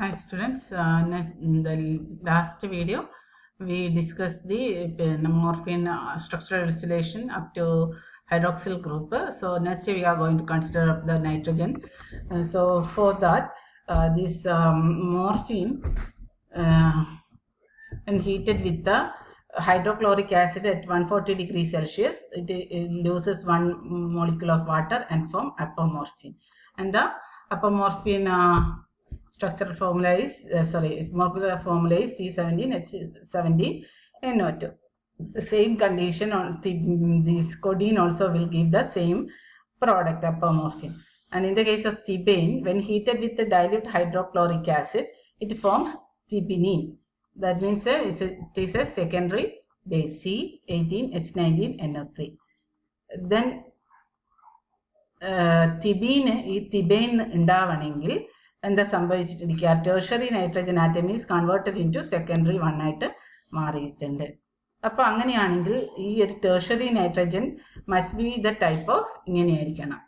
Hi students, in the last video we discussed the morphine structural elucidation up to hydroxyl group. So next we are going to consider the nitrogen. So for that this morphine and heated with the hydrochloric acid at 140 degrees Celsius, it loses one molecule of water and form apomorphine. And the apomorphine structural formula is molecular formula is C17H17NO2. The same condition on this codeine also will give the same product, apomorphine. And in the case of thebaine, when heated with the dilute hydrochloric acid, it forms thebaine. That means it is a secondary base, C18H19NO3. Then thebaine ഉണ്ടാവണമെങ്കിൽ എന്താ സംഭവിച്ചിട്ടിരിക്കുക, tertiary nitrogen atom is converted into secondary one ആയിട്ട് മാറിയിട്ടുണ്ട്. അപ്പോൾ അങ്ങനെയാണെങ്കിൽ ഈ ഒരു tertiary nitrogen must be the type of ഇങ്ങനെയായിരിക്കണം,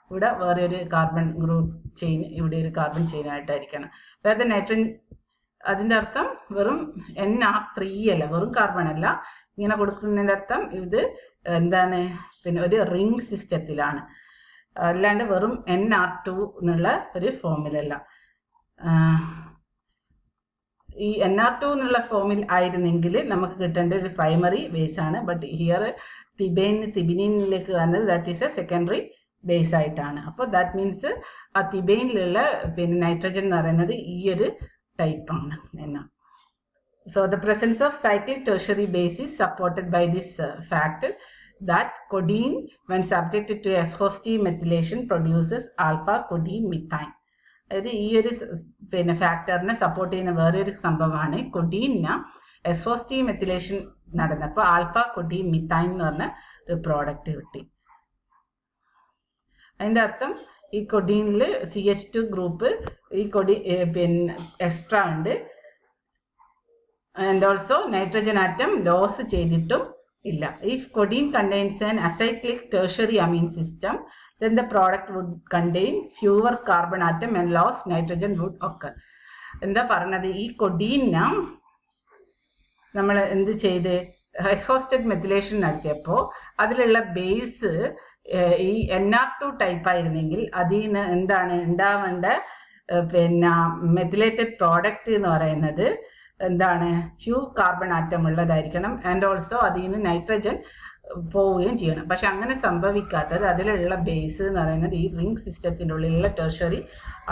ഇവിടെ വേറെ ഒരു കാർബൺ ഗ്രൂപ്പ് ചെയിൻ, ഇവിടെ ഒരു കാർബൺ ചെയിൻ ആയിട്ടായിരിക്കണം. വേറെ നൈട്രജൻ അതിൻ്റെ അർത്ഥം വെറും NR3 അല്ല, വെറും കാർബൺ അല്ല. ഇങ്ങനെ കൊടുക്കുന്നതിൻ്റെ അർത്ഥം ഇത് എന്താണ്, പിന്നെ ഒരു റിംഗ് സിസ്റ്റത്തിലാണ്, അല്ലാണ്ട് വെറും NR2 എന്നുള്ള ഒരു ഫോമിലല്ല. ഈ NR2 എന്നുള്ള ഫോമിൽ ആയിരുന്നെങ്കിൽ നമുക്ക് കിട്ടേണ്ട ഒരു പ്രൈമറി ബേസ് ആണ്. ബട്ട് ഹിയർ തിബിനിലേക്ക് വന്നത് that is A secondary base ആയിട്ടാണ്. അപ്പോൾ ദാറ്റ് മീൻസ് ആ തിബൈനിലുള്ള പിന്നെ നൈട്രജൻ എന്ന് പറയുന്നത് ഈ ഒരു ടൈപ്പാണ് എന്നാണ്. So the presence of cyclic tertiary base is supported by this fact that codeine, when subjected to S-hostive methylation, produces alpha codeine methine. അതായത് ഈ ഒരു പിന്നെ ഫാക്ടറിനെ സപ്പോർട്ട് ചെയ്യുന്ന വേറൊരു സംഭവമാണ്, കൊഡീനിന് എസ്ഹോസ്റ്റീവ് മെത്തിലേഷൻ നടന്നപ്പോൾ ആൽഫ കൊഡീൻ മിത്തൈൻ എന്ന് പറഞ്ഞ ഒരു പ്രോഡക്റ്റ് കിട്ടി. അതിൻ്റെ അർത്ഥം ഈ കൊഡീനിൽ CH2 ഗ്രൂപ്പ് ഈ പിന്നെ എക്സ്ട്രാ ഉണ്ട്. And also nitrogen atom loss ചെയ്തിട്ടും ഇല്ല. If codeine contains an acyclic tertiary amine system, then the product would contain fewer carbon atom and lost nitrogen would occur. എന്താ പറഞ്ഞത്, ഈ കൊഡീനെ നമ്മൾ എന്ത് ചെയ്ത് എസ്ഹോസ്റ്റഡ് മെത്തിലേഷൻ നടത്തിയപ്പോൾ അതിലുള്ള ബേസ് ഈ NR2 ടൈപ്പ് ആയിരുന്നെങ്കിൽ അതിന് എന്താണ് ഉണ്ടാവേണ്ട പിന്നെ മെത്തിലേറ്റഡ് പ്രോഡക്റ്റ് എന്ന് പറയുന്നത് എന്താണ്, ഫ്യൂ കാർബൺ ആറ്റം ഉള്ളതായിരിക്കണം. ആൻഡ് ഓൾസോ അതിന് നൈട്രജൻ പോവുകയും ചെയ്യണം. പക്ഷെ അങ്ങനെ സംഭവിക്കാത്തത് അതിലുള്ള ബേസ് എന്ന് പറയുന്നത് ഈ റിംഗ് സിസ്റ്റത്തിൻ്റെ ഉള്ളിലുള്ള ടെർഷറി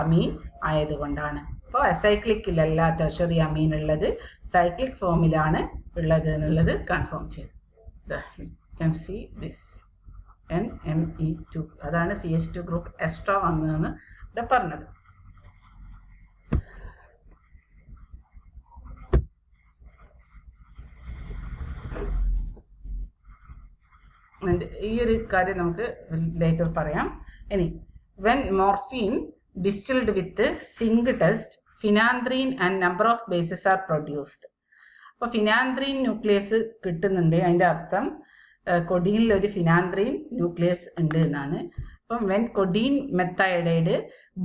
അമീൻ ആയതുകൊണ്ടാണ്. അപ്പോൾ അസൈക്ലിക്കിലല്ല ടെർഷറി അമീൻ ഉള്ളത്, സൈക്ലിക് ഫോമിലാണ് ഉള്ളത് എന്നുള്ളത് കൺഫേം ചെയ്തു. You can see this NME2, അതാണ് CH2 ഗ്രൂപ്പ് എക്സ്ട്രാ വന്നതെന്ന് ഇവിടെ പറഞ്ഞത്. ഈ ഒരു കാര്യം നമുക്ക് ലേറ്റർ പറയാം. ഇനി when morphine distilled with zinc test, phenanthrene and number of bases are produced. അപ്പോൾ ഫിനാന്ത്രീൻ ന്യൂക്ലിയസ് കിട്ടുന്നുണ്ട്, അതിൻ്റെ അർത്ഥം കൊഡീനിൽ ഒരു ഫിനാന്ത്രീൻ ന്യൂക്ലിയസ് ഉണ്ട് എന്നാണ്. അപ്പം when codeine methiodide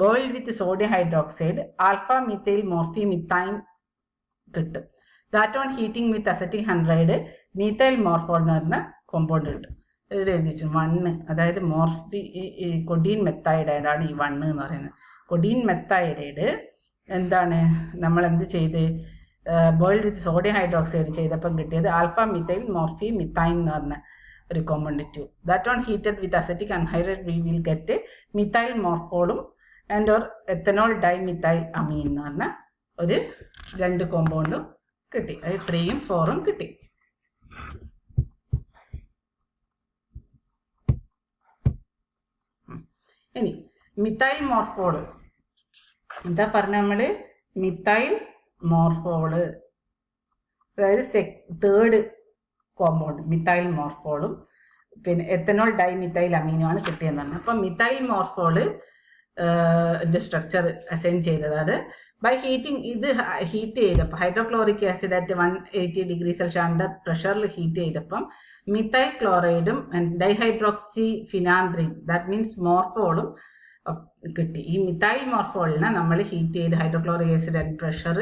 boiled with sodium hydroxide alpha methyl morphimethine കിട്ടും. That on heating with acetic hydride methyl morphol എന്ന് പറഞ്ഞ കോമ്പൗണ്ട് ഉണ്ട്. ഇവിടെ എഴുതിച്ചു 1, അതായത് കൊഡീൻ മെത്തൈഡൈഡാണ് ഈ 1 എന്ന് പറയുന്നത്. കൊഡീൻ മെത്തൈഡൈഡ് എന്താണ്, നമ്മൾ എന്ത് ചെയ്ത് ബോയിൽഡ് വിത്ത് സോഡിയം ഹൈഡ്രോക്സൈഡ് ചെയ്തപ്പം കിട്ടിയത് ആൽഫ മിഥൈൽ മോർഫി മിത്തൈൻ എന്ന് പറഞ്ഞ ഒരു compound 2. That on heated with acetic anhydrate we will get methyl മോർഫോളും and or ethanol dimethyl amine എന്ന് പറഞ്ഞ ഒരു 2 കോമ്പൗണ്ടും കിട്ടി. അത് 3ഉം 4ഉം കിട്ടി. ഇനി മിഥൈൽ മോർഫോള് എന്താ പറഞ്ഞ നമ്മൾ, മിഥൈൽ മോർഫോള് അതായത് തേർഡ് കോമ്പൗണ്ട് മിഥൈൽ മോർഫോളും പിന്നെ എത്തനോൾ ഡൈമിഥൈൽ അമീനുമാണ് കിട്ടിയെന്നാണ്. അപ്പം മിഥൈൽ മോർഫോള് സ്ട്രക്ചർ അസൈൻ ചെയ്തതാണ് ബൈ ഹീറ്റിംഗ്. ഇത് ഹീറ്റ് ചെയ്തപ്പോൾ hydrochloric acid at 180 degree Celsius under പ്രഷറിൽ ഹീറ്റ് ചെയ്തപ്പം മിഥൈൽ ക്ലോറൈഡും ഡൈഹൈഡ്രോക്സി ഫിനാന്ത്രീൻ ദാറ്റ് മീൻസ് മോർഫോളും കിട്ടി. ഈ മിഥൈൽ മോർഫോളിനെ നമ്മൾ ഹീറ്റ് ചെയ്ത് ഹൈഡ്രോക്ലോറിക് ആസിഡ് അറ്റ് പ്രഷർ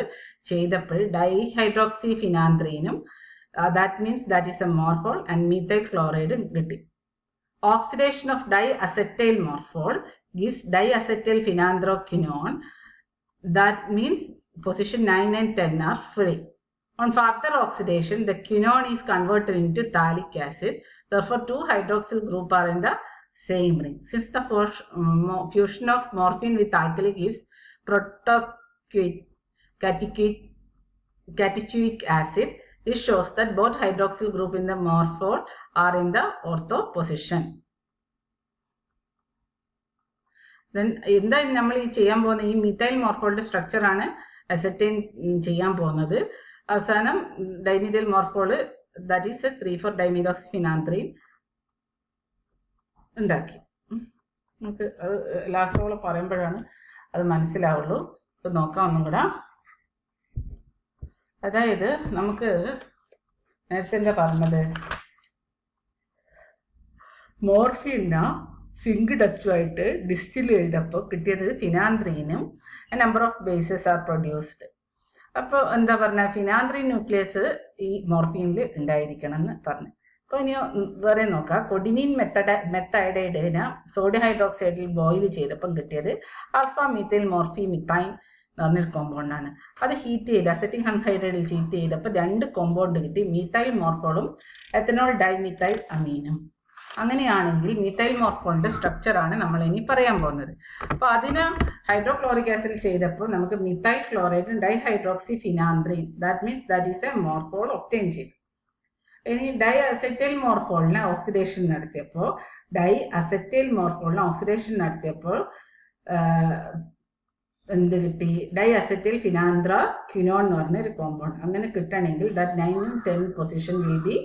ചെയ്തപ്പോൾ ഡൈഹൈഡ്രോക്സി ഫിനാന്ത്രീനും that means that is a morphol and methyl ക്ലോറൈഡും കിട്ടി. Oxidation of diacetyl morphol gives diacetyl phenandroquinone. That means position 9 and 10 are free. On further oxidation, the quinone is converted into phthalic acid. Therefore, two hydroxyl group are in the same ring. Since the fusion of morphine with alkali gives protocatechuic acid, this shows that both hydroxyl group in the morphol are in the ortho position. Then എന്താ നമ്മൾ ഈ ചെയ്യാൻ പോകുന്ന ഈ methyl മോർഫോളിന്റെ structure ആണ് ascertain ചെയ്യാൻ പോകുന്നത്. അവസാനം ഡൈമിഥൈൽ മോർഫോള് ദാറ്റ് ഈസ് 3,4 ഡൈമിഥോക്സിഫിനാന്ത്രീൻ ഉണ്ടാക്കി. നമുക്ക് ലാസ്റ്റോളം പറയുമ്പോഴാണ് അത് മനസ്സിലാവുള്ളൂ. ഇപ്പൊ നോക്കാം ഒന്നും കൂടെ. അതായത് നമുക്ക് നേരത്തെ എന്താ പറഞ്ഞത്, മോർഫിനെ സിങ്ക് ഡസ്റ്റുമായിട്ട് ഡിസ്റ്റിൽ ചെയ്തപ്പോൾ കിട്ടിയത് ഫിനാന്ത്രീനും number of bases are produced. അപ്പോൾ എന്താ പറഞ്ഞ ഫിനാന്ത്രീൻ ന്യൂക്ലിയസ് ഈ മോർഫീനിൽ ഉണ്ടായിരിക്കണം എന്ന് പറഞ്ഞു. അപ്പോൾ ഇനി വേറെ നോക്കാം. കൊഡിനിൻ മെത്തൈഡൈഡിനെ സോഡിയം ഹൈഡ്രോക്സൈഡിൽ ബോയിൽ ചെയ്തപ്പം കിട്ടിയത് ആൽഫ മീഥൈൽ മോർഫി മിഥൈൻ എന്ന് പറഞ്ഞൊരു കോമ്പൗണ്ടാണ്. അത് ഹീറ്റ് ചെയ്ത് അസറ്റിക് അൺഹൈഡ്രൈഡിൽ ഹീറ്റ് ചെയ്തപ്പോൾ 2 കോമ്പൗണ്ട് കിട്ടി, മീഥൈൽ മോർഫോളും എത്തനോൾ ഡൈമിഥൈൽ അമീനും. അങ്ങനെയാണെങ്കിൽ മീഥൈൽ മോർഫോളിന്റെ സ്ട്രക്ചറാണ് നമ്മൾ ഇനി പറയാൻ പോകുന്നത്. അപ്പോൾ അതിന് ഹൈഡ്രോക്ലോറിക് ആസിഡ് ചെയ്തപ്പോൾ നമുക്ക് മിഥൈൽ ക്ലോറൈഡും dihydroxy phenanthrene that means that is a morphol obtain ചെയ്തു. ഇനി ഡൈ അസറ്റൈൽ മോർഫോളിനെ ഓക്സിഡേഷൻ നടത്തിയപ്പോൾ എന്ത് കിട്ടി? ഡൈ അസറ്റൈൽ ഫിനാന്ത്ര ക്വിനോൺ എന്ന് പറഞ്ഞ ഒരു കോമ്പൗണ്ട്. അങ്ങനെ കിട്ടണമെങ്കിൽ that 9 and 10 position will be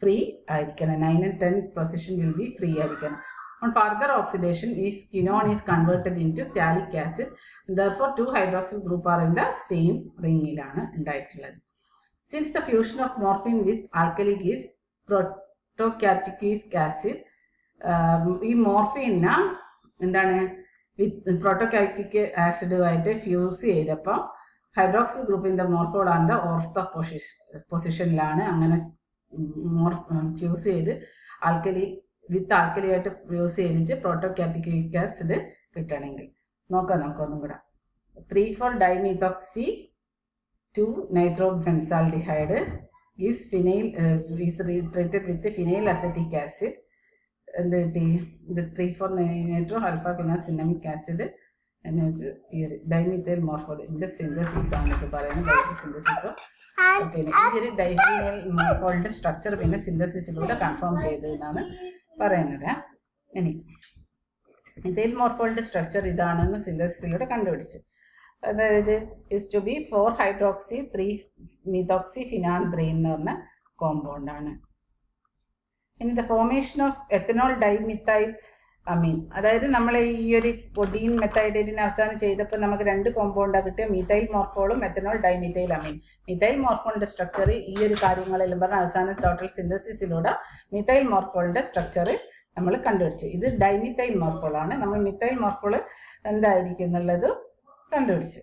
free ആയിരിക്കണം. 9 and 10 position will be free ആയിരിക്കണം. On further oxidation, this quinone is converted into phthalic acid. Therefore, 2 hydroxyl group are in the same ringilana ഉണ്ടായിട്ടുള്ളത്. Since the fusion of morphine with alkali gives protocatechuic acid, ഈ മോർഫിനെ എന്താണ് with protocatechuic ആസിഡുമായിട്ട് fuse ചെയ്തപ്പോൾ hydroxyl group in the morphol and the ortho പൊസിഷനിലാണ്. അങ്ങനെ fuse ചെയ്ത് ആൽക്കലിയായിട്ട് fuse ചെയ്തിട്ട് പ്രോട്ടോകാറ്റിക് ആസിഡ് കിട്ടണമെങ്കിൽ നോക്കാം. നമുക്കൊന്നും കൂടെ 3,4 ഡൈമിഥോക്സി 2 നൈട്രോബെൻസാൽഡിഹൈഡ് gives phenyl is treated with the phenyl acetic acid. എന്ത് കിട്ടി? ഇത് 3,4 നൈട്രോ ആൽഫ ഫിനാസിനമിക് ആസിഡ് എന്ന് വെച്ച് ഈ ഡൈമിഥൈൽ മോർഫോളിന്റെ സിന്തസിസ് ആണ് ഇത് പറയുന്നത്. സിന്തസിസോ പിന്നെ ഈ ഒരു ഡൈമിഥൈൽ മോർഫോളിന്റെ സ്ട്രക്ചർ പിന്നെ സിന്തസിസിലൂടെ കൺഫേം ചെയ്തതെന്നാണ് പറയുന്നത്. ഇനി മിഥൈൽ മോർഫോളിന്റെ സ്ട്രക്ചർ ഇതാണെന്ന് സിന്തസിസിലൂടെ കണ്ടുപിടിച്ചു. അതായത് ഇസ് ടു ബി 4 ഹൈഡ്രോക്സി 3 മീഥോക്സി ഫിനാന്ത്രീൻ എന്ന് പറഞ്ഞ കോമ്പൗണ്ടാണ്. ഇനി the formation of ethanol dimethyl അമീൻ, അതായത് നമ്മൾ ഈ ഒരു കൊഡീൻ മെത്തൈഡൈഡിന് അവസാനം ചെയ്തപ്പോൾ നമുക്ക് 2 കോമ്പൗണ്ടാണ് കിട്ടിയ മിഥൈൽ മോർഫോളും എത്തനോൾ ഡൈമിഥൈൽ അമീൻ. മിഥൈൽ മോർഫോളിന്റെ സ്ട്രക്ചർ ഈ ഒരു കാര്യങ്ങളെല്ലാം പറഞ്ഞ അവസാന ടോട്ടൽ സിന്തസിസിലൂടെ മിഥൈൽ മോർഫോളിന്റെ സ്ട്രക്ചർ നമ്മൾ കണ്ടുപിടിച്ചു. ഇത് ഡൈമിഥൈൽ മോർഫോളാണ്. നമ്മൾ മിഥൈൽ മോർഫോൾ എന്തായിരിക്കും എന്നുള്ളത് കണ്ടുപിടിച്ചു.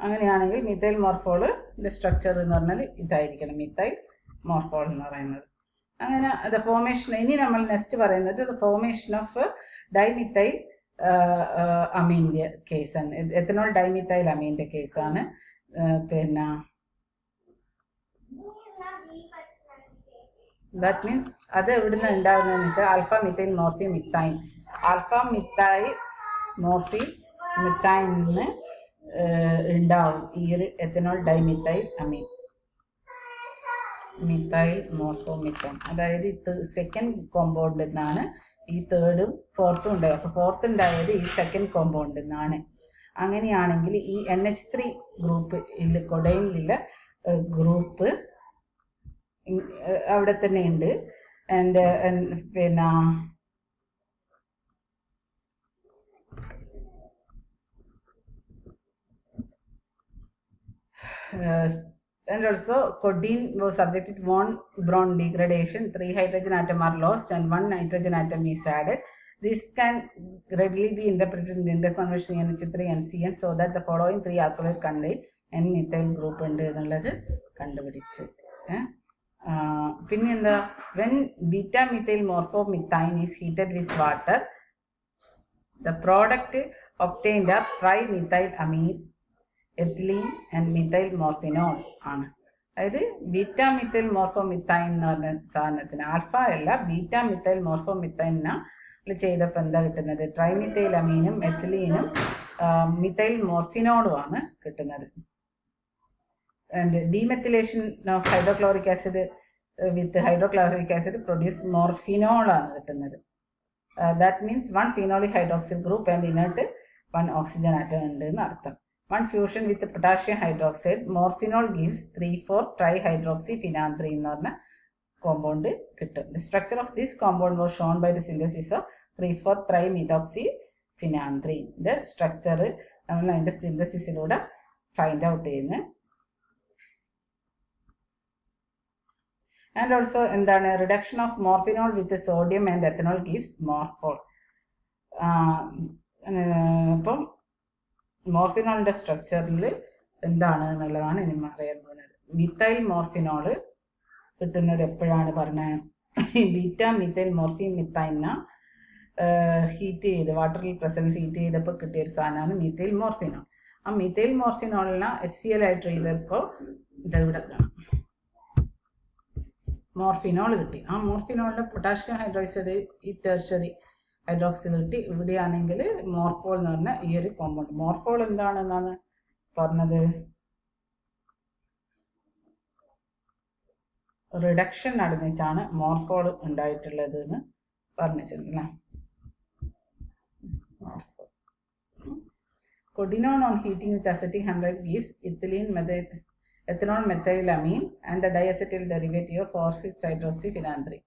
അങ്ങനെയാണെങ്കിൽ മിഥൈൽ മോർഫോളിന്റെ സ്ട്രക്ചർ എന്ന് പറഞ്ഞാൽ ഇതായിരിക്കണം, മിഥൈൽ മോർഫോൾ എന്ന് പറയുന്നത്. അങ്ങനെ ദ ഫോർമേഷൻ, ഇനി നമ്മൾ നെക്സ്റ്റ് പറയുന്നത് ദ ഫോർമേഷൻ ഓഫ് ഡൈമിഥൈൽ അമീൻ്റെ കേസാണ്. എത്തനോൾ ഡൈമിഥൈൽ അമീൻ്റെ കേസാണ്. പിന്നെ ദാറ്റ് മീൻസ് അത് എവിടുന്ന് ഉണ്ടാകുന്നതെന്ന് വെച്ചാൽ alpha methyl morphimethine. Alpha methyl മോർഫി മിഥൈനിൽ നിന്ന് ഉണ്ടാവും ഈ ഒരു എത്തനോൾ ഡൈമിഥൈൽ അമീൻ, മിഥൈൽ മോർഫോമിഥൈൻ. അതായത് സെക്കൻഡ് കോമ്പൗണ്ടിൽ നിന്നാണ് ഈ 3rd 4th ഉണ്ടായത്. അപ്പോൾ 4th ഉണ്ടായത് ഈ സെക്കൻഡ് കോമ്പൗണ്ടിൽ നിന്നാണ്. അങ്ങനെയാണെങ്കിൽ ഈ NH3 ഗ്രൂപ്പ് കൊഡൈനിലുള്ള ഗ്രൂപ്പ് അവിടെ തന്നെ ഉണ്ട്. ആൻഡ് പിന്നെ and also codeine was subjected to 1 bond degradation. 3 hydrogen atom are lost and 1 nitrogen atom is added. This can readily be interpreted in the interconversion NH3 and CN so that the following 3 alkaloid contain N-methyl group ഉണ്ട് എന്നുള്ളത് കണ്ടുപിടിച്ച്. പിന്നെ എന്താ, when beta methyl morphomethine is heated with water, the product obtained are trimethylamine, ethylene and methyl morphinol ആണ്. അതായത് beta methyl മോർഫോമിത്തൈൻ എന്ന് പറഞ്ഞ സാധനത്തിന്, ആൽഫ അല്ല ബീറ്റാ മിഥൈൽ മോർഫോമിത്തൈന ചെയ്തപ്പോൾ എന്താ കിട്ടുന്നത്, ട്രൈമിഥൈലമീനും എത്തിലീനും മിഥൈൽ മോർഫിനോളുമാണ് കിട്ടുന്നത്. And demethylation of hydrochloric acid with hydrochloric acid produce മോർഫിനോളാണ് കിട്ടുന്നത്. That means 1 phenolic hydroxyl group and inert 1 oxygen atom ഉണ്ട് എന്ന് അർത്ഥം. One fusion with potassium hydroxide, morphinol gives 3,4-trihydroxyphenanthrene എന്ന് പറഞ്ഞ compound കിട്ടും. The structure of this compound was shown by the synthesis of 3,4-trimethoxyphenanthrene. The structure നമ്മൾ അതിൻ്റെ സിന്തസിസിലൂടെ find out ചെയ്യുന്നത്. And also എന്താണ്, reduction of morphinol with sodium and ethanol gives morphol. അപ്പം മോർഫിനോളിൻ്റെ സ്ട്രക്ചറിൽ എന്താണ് എന്നുള്ളതാണ് ഇനി അറിയാൻ പോകുന്നത്. മിഥൈൽ മോർഫിനോള് കിട്ടുന്നത് എപ്പോഴാണ് പറഞ്ഞത്, ബീറ്റ മിഥൈൽ മോർഫിമിത്തൈന ഹീറ്റ് ചെയ്ത് വാട്ടറിൽ പ്രസൻസ് ഹീറ്റ് ചെയ്തപ്പോൾ കിട്ടിയൊരു സാധനമാണ് മിഥൈൽ മോർഫിനോൾ. ആ മിഥൈൽ മോർഫിനോളിനെ HCl ആയിട്ട് ചെയ്തപ്പോൾ ഇതെവിടെ കാണാം, മോർഫിനോൾ കിട്ടി. ആ മോർഫിനോളിൻ്റെ പൊട്ടാഷ്യം ഹൈഡ്രോക്സൈഡ് ഈ ടെർഷ്യറി ഹൈഡ്രോക്സിൽ കിട്ടി. ഇവിടെയാണെങ്കിൽ മോർഫോൾ എന്ന് പറഞ്ഞ ഈ ഒരു കോമ്പൗണ്ട്. മോർഫോൾ എന്താണെന്നാണ് പറഞ്ഞത്, റിഡക്ഷൻ നടന്നിട്ടാണ് മോർഫോൾ ഉണ്ടായിട്ടുള്ളത് എന്ന് പറഞ്ഞിട്ടുണ്ടല്ലേ. Codenone on heating with acetic anhydride gives ethanol methylamine and the diacetyl derivative of 4,6-hydroxyphenanthrene.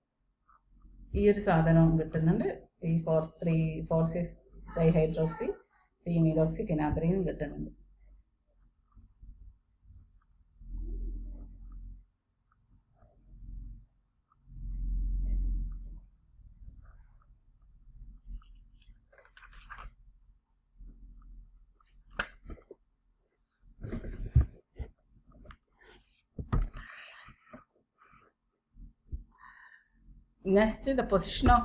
ഈ ഒരു സാധനവും കിട്ടുന്നുണ്ട്. ഈ 4,6-dihydroxyphenanthrene കിട്ടുന്നുണ്ട്. Next, the position of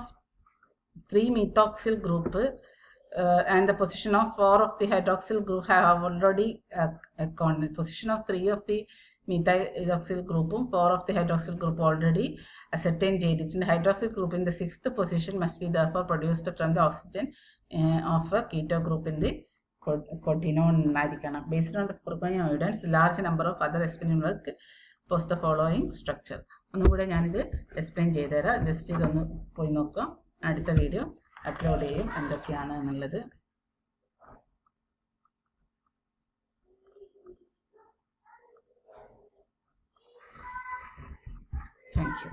3-methoxyl group and the position of 4 of the hydroxyl group have already the position of 3 of the methyloxyl group 4 of the hydroxyl group already ascertained ചെയ്തിട്ടുണ്ട്. hydroxyl group in the 6th position must be therefore produced from the oxygen of a keto group in the codenone ആയിരിക്കണം. Based on the foregoing evidence, large number of other experiment work post the following structure. ഒന്നുകൂടെ ഞാനിത് explain ചെയ്തുതരാം, just ഇതൊന്ന് പോയി നോക്കാം. അടുത്ത video upload ചെയ്യും എന്തൊക്കെയാണ് എന്നുള്ളത്. Thank you.